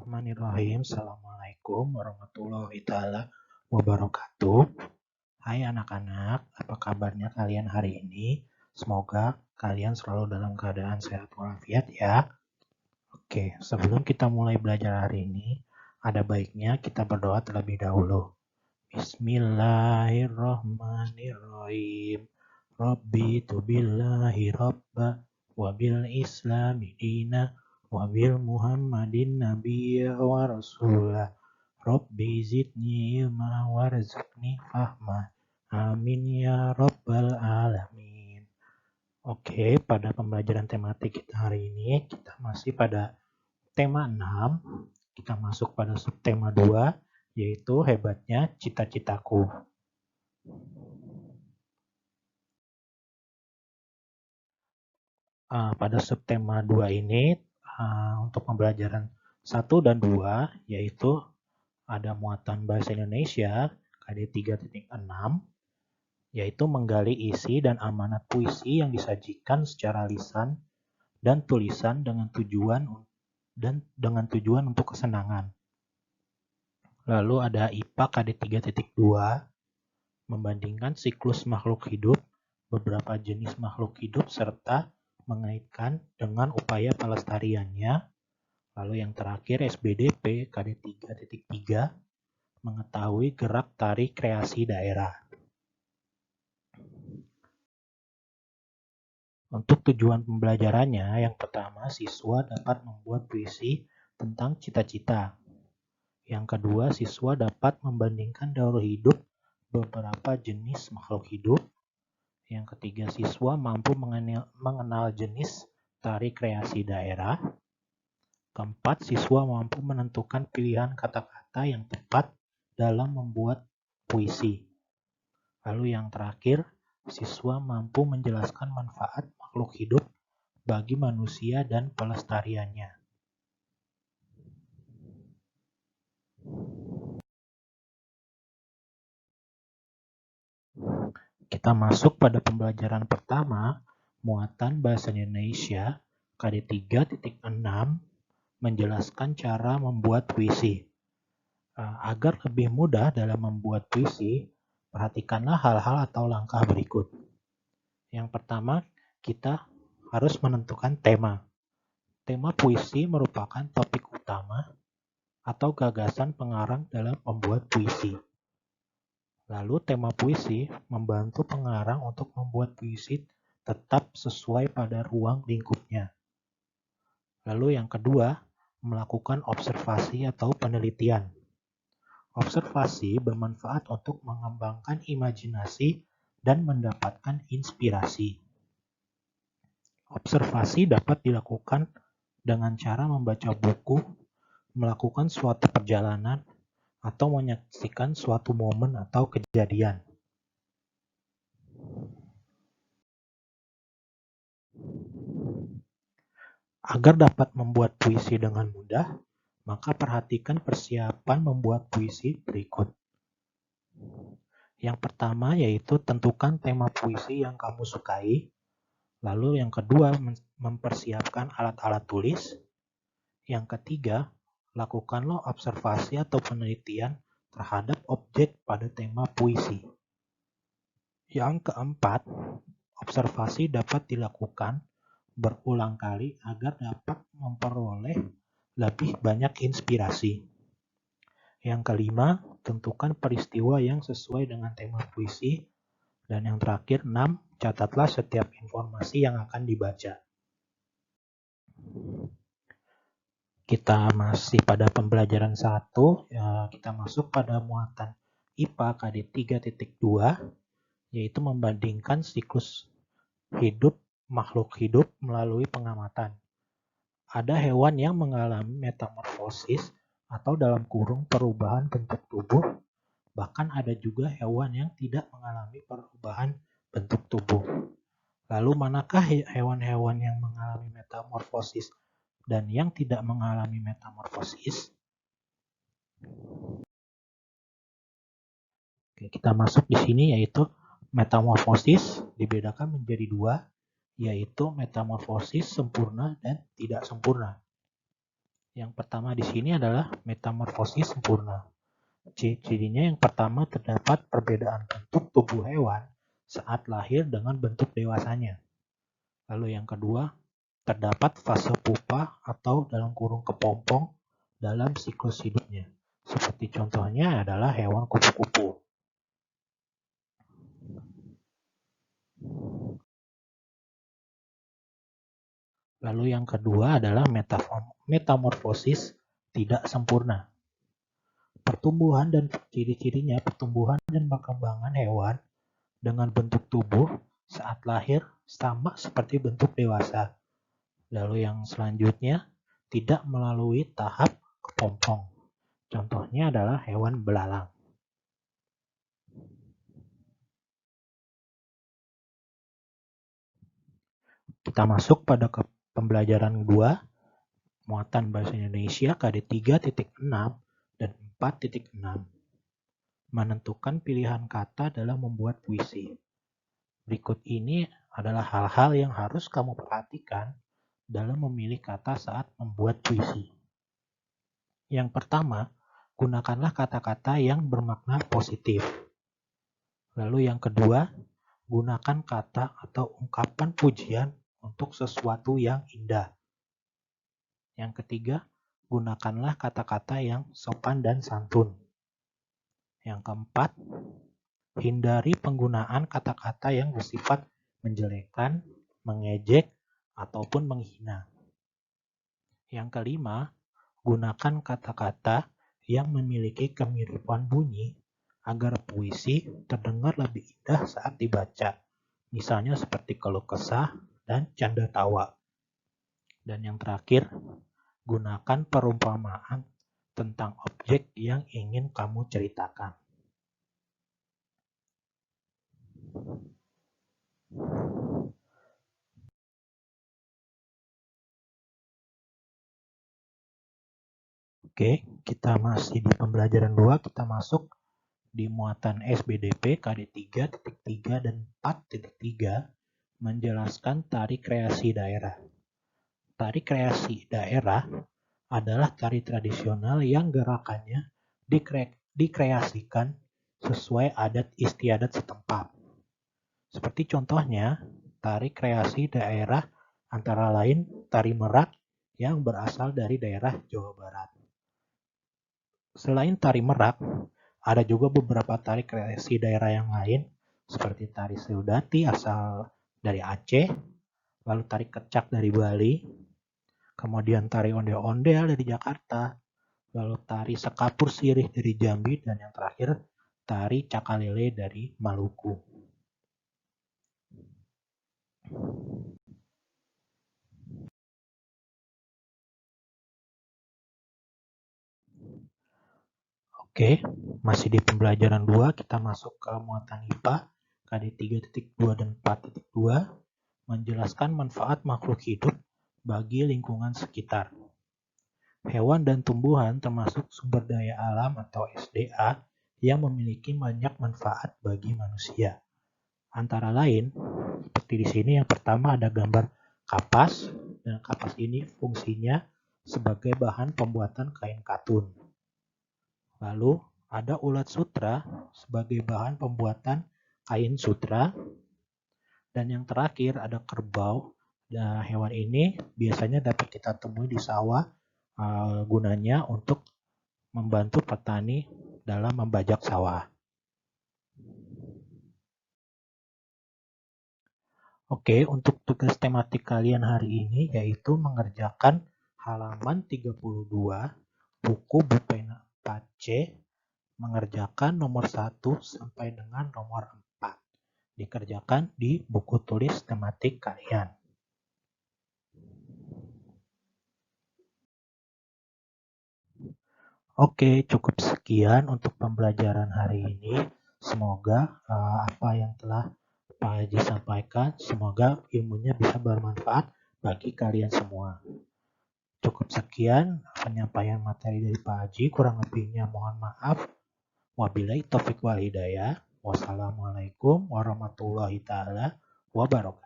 Bismillahirrahmanirrahim. Assalamualaikum warahmatullahi ta'ala wabarakatuh. Hai anak-anak, apa kabarnya kalian hari ini? Semoga kalian selalu dalam keadaan sehat walafiat ya. Oke, sebelum kita mulai belajar hari ini, ada baiknya kita berdoa terlebih dahulu. Bismillahirrahmanirrahim. Rabbi tubillahi rabba wabil islami dina wabil Muhammadin nabiyya wa rasulah. Rabbi zidni ilma warzuqni fahma. Amin ya rabbal alamin. Oke, pada pembelajaran tematik kita hari ini, kita masih pada tema 6. Kita masuk pada subtema 2, yaitu hebatnya cita-citaku. Pada subtema 2 ini, untuk pembelajaran 1 dan 2, yaitu ada muatan bahasa Indonesia, KD 3.6, yaitu menggali isi dan amanat puisi yang disajikan secara lisan dan tulisan dengan tujuan untuk kesenangan. Lalu ada IPA KD 3.2, membandingkan siklus makhluk hidup, beberapa jenis makhluk hidup, serta mengaitkan dengan upaya pelestariannya. Lalu yang terakhir SBDP KD 3.3, mengetahui gerak tarik kreasi daerah. Untuk tujuan pembelajarannya, yang pertama, siswa dapat membuat puisi tentang cita-cita. Yang kedua, siswa dapat membandingkan daur hidup beberapa jenis makhluk hidup. Yang ketiga, siswa mampu mengenal jenis tari kreasi daerah. Keempat, siswa mampu menentukan pilihan kata-kata yang tepat dalam membuat puisi. Lalu yang terakhir, siswa mampu menjelaskan manfaat makhluk hidup bagi manusia dan pelestariannya. Kita masuk pada pembelajaran pertama, muatan bahasa Indonesia, KD 3.6, menjelaskan cara membuat puisi. Agar lebih mudah dalam membuat puisi, perhatikanlah hal-hal atau langkah berikut. Yang pertama, kita harus menentukan tema. Tema puisi merupakan topik utama atau gagasan pengarang dalam membuat puisi. Lalu tema puisi membantu pengarang untuk membuat puisi tetap sesuai pada ruang lingkupnya. Lalu yang kedua, melakukan observasi atau penelitian. Observasi bermanfaat untuk mengembangkan imajinasi dan mendapatkan inspirasi. Observasi dapat dilakukan dengan cara membaca buku, melakukan suatu perjalanan, atau menyaksikan suatu momen atau kejadian. Agar dapat membuat puisi dengan mudah, maka perhatikan persiapan membuat puisi berikut. Yang pertama yaitu tentukan tema puisi yang kamu sukai. Lalu yang kedua, mempersiapkan alat-alat tulis. Yang ketiga, lakukanlah observasi atau penelitian terhadap objek pada tema puisi. Yang keempat, observasi dapat dilakukan berulang kali agar dapat memperoleh lebih banyak inspirasi. Yang kelima, tentukan peristiwa yang sesuai dengan tema puisi. Dan yang terakhir, 6, catatlah setiap informasi yang akan dibaca. Kita masih pada pembelajaran 1, kita masuk pada muatan IPA KD 3.2, yaitu membandingkan siklus hidup makhluk hidup melalui pengamatan. Ada hewan yang mengalami metamorfosis atau dalam kurung perubahan bentuk tubuh, bahkan ada juga hewan yang tidak mengalami perubahan bentuk tubuh. Lalu manakah hewan-hewan yang mengalami metamorfosis dan yang tidak mengalami metamorfosis? Oke, kita masuk di sini yaitu metamorfosis dibedakan menjadi 2, yaitu metamorfosis sempurna dan tidak sempurna. Yang pertama di sini adalah metamorfosis sempurna. Ciri-cirinya yang pertama terdapat perbedaan bentuk tubuh hewan saat lahir dengan bentuk dewasanya. Lalu yang kedua, terdapat fase pupa atau dalam kurung kepompong dalam siklus hidupnya. Seperti contohnya adalah hewan kupu-kupu. Lalu yang kedua adalah metamorfosis tidak sempurna. Pertumbuhan dan ciri-cirinya pertumbuhan dan perkembangan hewan dengan bentuk tubuh saat lahir sama seperti bentuk dewasa. Lalu yang selanjutnya tidak melalui tahap kepompong. Contohnya adalah hewan belalang. Kita masuk pada pembelajaran 2, muatan bahasa Indonesia KD 3.6 dan 4.6. Menentukan pilihan kata dalam membuat puisi. Berikut ini adalah hal-hal yang harus kamu perhatikan dalam memilih kata saat membuat puisi. Yang pertama, gunakanlah kata-kata yang bermakna positif. Lalu yang kedua, gunakan kata atau ungkapan pujian untuk sesuatu yang indah. Yang ketiga, gunakanlah kata-kata yang sopan dan santun. Yang keempat, hindari penggunaan kata-kata yang bersifat menjelekkan, mengejek, ataupun menghina. Yang kelima, gunakan kata-kata yang memiliki kemiripan bunyi agar puisi terdengar lebih indah saat dibaca. Misalnya seperti keluh kesah dan canda tawa. Dan yang terakhir, gunakan perumpamaan tentang objek yang ingin kamu ceritakan. Oke, kita masih di pembelajaran 2, kita masuk di muatan SBDP KD 3.3 dan 4.3 menjelaskan tari kreasi daerah. Tari kreasi daerah adalah tari tradisional yang gerakannya dikreasikan sesuai adat istiadat setempat. Seperti contohnya, tari kreasi daerah antara lain tari merak yang berasal dari daerah Jawa Barat. Selain tari merak, ada juga beberapa tari kreasi daerah yang lain, seperti tari seudati asal dari Aceh, lalu tari kecak dari Bali, kemudian tari ondel-ondel dari Jakarta, lalu tari sekapur sirih dari Jambi, dan yang terakhir tari cakalele dari Maluku. Oke, masih di pembelajaran 2, kita masuk ke muatan IPA KD 3.2 dan 4.2 menjelaskan manfaat makhluk hidup bagi lingkungan sekitar. Hewan dan tumbuhan termasuk sumber daya alam atau SDA yang memiliki banyak manfaat bagi manusia. Antara lain, seperti di sini yang pertama ada gambar kapas, dan kapas ini fungsinya sebagai bahan pembuatan kain katun. Lalu ada ulat sutra sebagai bahan pembuatan kain sutra. Dan yang terakhir ada kerbau. Nah, hewan ini biasanya dapat kita temui di sawah, gunanya untuk membantu petani dalam membajak sawah. Oke, untuk tugas tematik kalian hari ini yaitu mengerjakan halaman 32 buku Bupena 4C, mengerjakan nomor 1 sampai dengan nomor 4. Dikerjakan di buku tulis tematik kalian. Oke, cukup sekian untuk pembelajaran hari ini. Semoga apa yang telah Pak Haji sampaikan, semoga ilmunya bisa bermanfaat bagi kalian semua. Cukup sekian penyampaian materi dari Pak Haji, kurang lebihnya mohon maaf. Wabillahi taufiq wal hidayah. Wassalamualaikum warahmatullahi taala wabarakatuh.